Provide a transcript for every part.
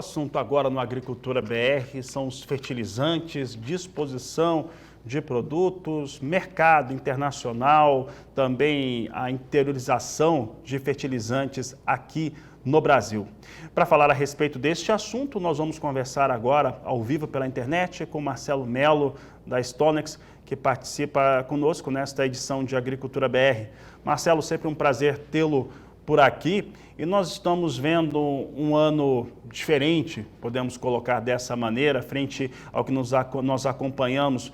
assunto agora no Agricultura BR são os fertilizantes, disposição de produtos, mercado internacional, também a interiorização de fertilizantes aqui no Brasil. Para falar a respeito deste assunto, nós vamos conversar agora ao vivo pela internet com Marcelo Melo, da Stonex, que participa conosco nesta edição de Agricultura BR. Marcelo, sempre um prazer tê-lo por aqui, e nós estamos vendo um ano diferente, podemos colocar dessa maneira, frente ao que nós acompanhamos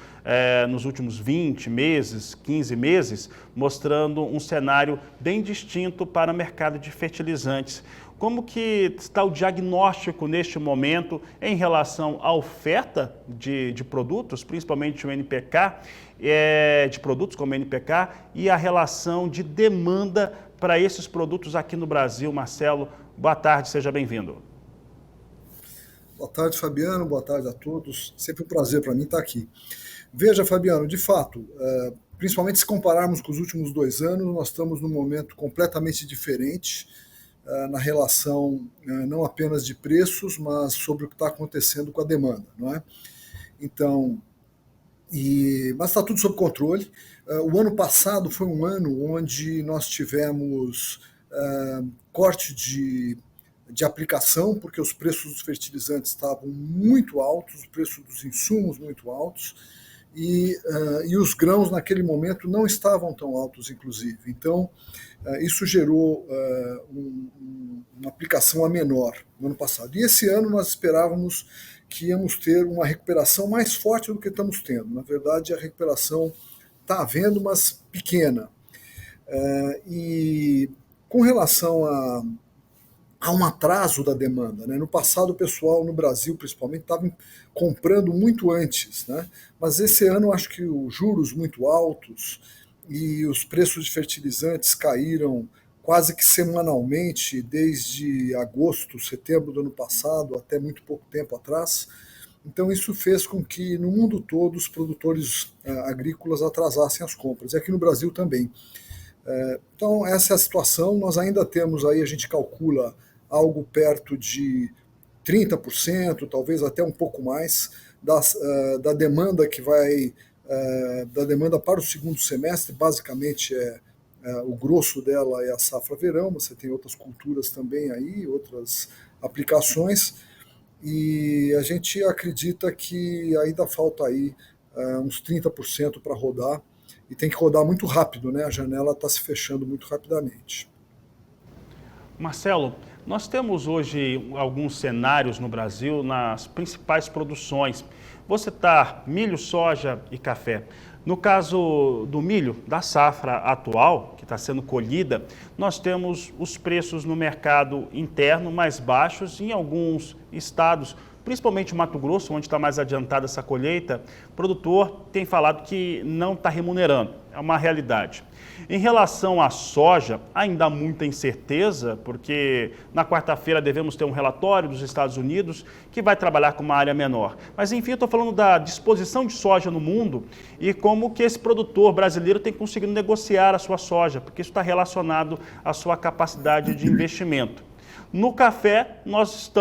nos últimos 20 meses, 15 meses, mostrando um cenário bem distinto para o mercado de fertilizantes. Como que está o diagnóstico neste momento em relação à oferta de produtos, principalmente o NPK, de produtos como NPK, e a relação de demanda para esses produtos aqui no Brasil? Marcelo, boa tarde, seja bem-vindo. Boa tarde, Fabiano, boa tarde a todos. Sempre um prazer para mim estar aqui. Veja, Fabiano, de fato, principalmente se compararmos com os últimos 2 anos, nós estamos num momento completamente diferente na relação não apenas de preços, mas sobre o que está acontecendo com a demanda, não é? Então, mas está tudo sob controle. O ano passado foi um ano onde nós tivemos corte de aplicação, porque os preços dos fertilizantes estavam muito altos, os preços dos insumos muito altos, e os grãos naquele momento não estavam tão altos, inclusive. Então, isso gerou uma aplicação a menor no ano passado. E esse ano nós esperávamos que íamos ter uma recuperação mais forte do que estamos tendo. Na verdade, a recuperação está havendo, mas pequena. E com relação a um atraso da demanda, né? No passado o pessoal no Brasil principalmente estava comprando muito antes, né? Mas esse ano acho que os juros muito altos e os preços de fertilizantes caíram quase que semanalmente desde agosto, setembro do ano passado até muito pouco tempo atrás. Então isso fez com que no mundo todo os produtores agrícolas atrasassem as compras, e aqui no Brasil também. Então essa é a situação. Nós ainda temos aí, a gente calcula algo perto de 30%, talvez até um pouco mais, da demanda que vai, da demanda para o segundo semestre. Basicamente o grosso dela é a safra verão, mas você tem outras culturas também aí, outras aplicações, e a gente acredita que ainda falta aí uns 30% para rodar, e tem que rodar muito rápido, né? A janela está se fechando muito rapidamente. Marcelo, nós temos hoje alguns cenários no Brasil nas principais produções. Vou citar milho, soja e café. No caso do milho, da safra atual, que está sendo colhida, nós temos os preços no mercado interno mais baixos em alguns estados, principalmente Mato Grosso, onde está mais adiantada essa colheita. O produtor tem falado que não está remunerando, é uma realidade. Em relação à soja, ainda há muita incerteza, porque na quarta-feira devemos ter um relatório dos Estados Unidos que vai trabalhar com uma área menor. Mas enfim, eu estou falando da disposição de soja no mundo e como que esse produtor brasileiro tem conseguido negociar a sua soja, porque isso está relacionado à sua capacidade de investimento. No café, nós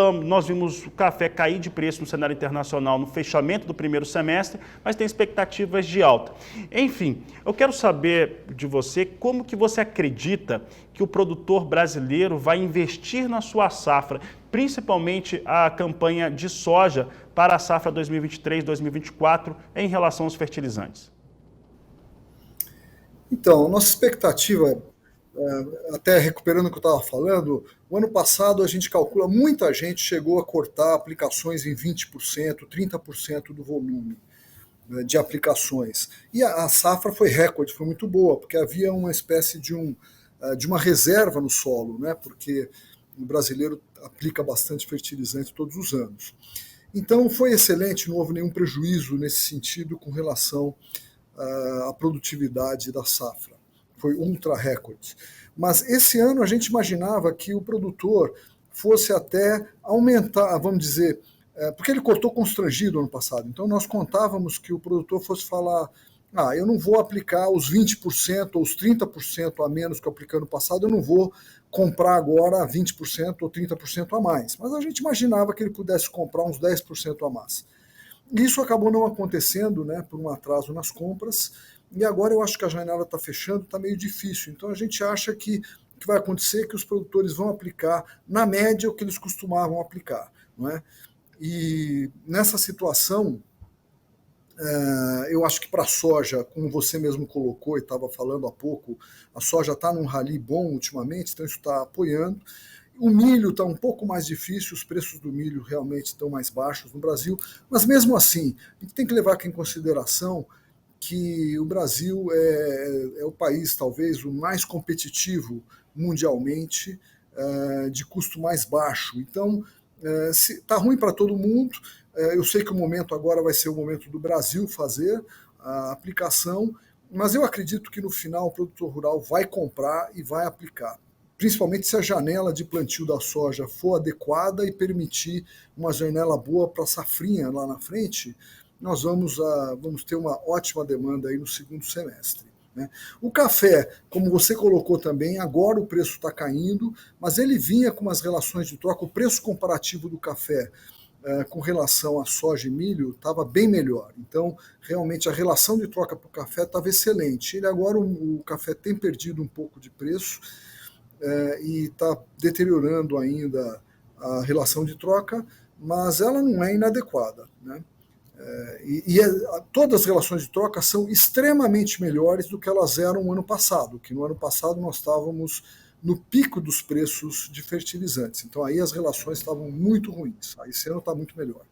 vimos o café cair de preço no cenário internacional no fechamento do primeiro semestre, mas tem expectativas de alta. Enfim, eu quero saber de você como que você acredita que o produtor brasileiro vai investir na sua safra, principalmente a campanha de soja para a safra 2023-2024 em relação aos fertilizantes. Então, nossa expectativa, até recuperando o que eu estava falando, o ano passado a gente calcula, muita gente chegou a cortar aplicações em 20%, 30% do volume de aplicações. E a safra foi recorde, foi muito boa, porque havia uma espécie de uma reserva no solo, né? Porque o brasileiro aplica bastante fertilizante todos os anos. Então foi excelente, não houve nenhum prejuízo nesse sentido com relação à produtividade da safra. Foi ultra recorde. Mas esse ano a gente imaginava que o produtor fosse até aumentar, vamos dizer, porque ele cortou constrangido ano passado. Então nós contávamos que o produtor fosse falar eu não vou aplicar os 20% ou os 30% a menos que eu apliquei no passado, eu não vou comprar agora 20% ou 30% a mais. Mas a gente imaginava que ele pudesse comprar uns 10% a mais. Isso acabou não acontecendo, né, por um atraso nas compras, e agora eu acho que a janela está fechando, está meio difícil. Então a gente acha que o que vai acontecer é que os produtores vão aplicar, na média, o que eles costumavam aplicar. Não é? E nessa situação, eu acho que para a soja, como você mesmo colocou e estava falando há pouco, a soja está num rally bom ultimamente, então isso está apoiando. O milho está um pouco mais difícil, os preços do milho realmente estão mais baixos no Brasil, mas mesmo assim, a gente tem que levar aqui em consideração que o Brasil é o país talvez o mais competitivo mundialmente, de custo mais baixo. Então, está ruim para todo mundo. Eu sei que o momento agora vai ser o momento do Brasil fazer a aplicação, mas eu acredito que no final o produtor rural vai comprar e vai aplicar, principalmente se a janela de plantio da soja for adequada e permitir uma janela boa para a safrinha lá na frente, nós vamos ter uma ótima demanda aí no segundo semestre. Né? O café, como você colocou também, agora o preço está caindo, mas ele vinha com umas relações de troca, o preço comparativo do café com relação a soja e milho estava bem melhor. Então, realmente, a relação de troca para o café estava excelente. Ele agora, o café tem perdido um pouco de preço, e está deteriorando ainda a relação de troca, mas ela não é inadequada. Né? Todas as relações de troca são extremamente melhores do que elas eram no ano passado, que no ano passado nós estávamos no pico dos preços de fertilizantes. Então aí as relações estavam muito ruins. Aí esse ano está muito melhor.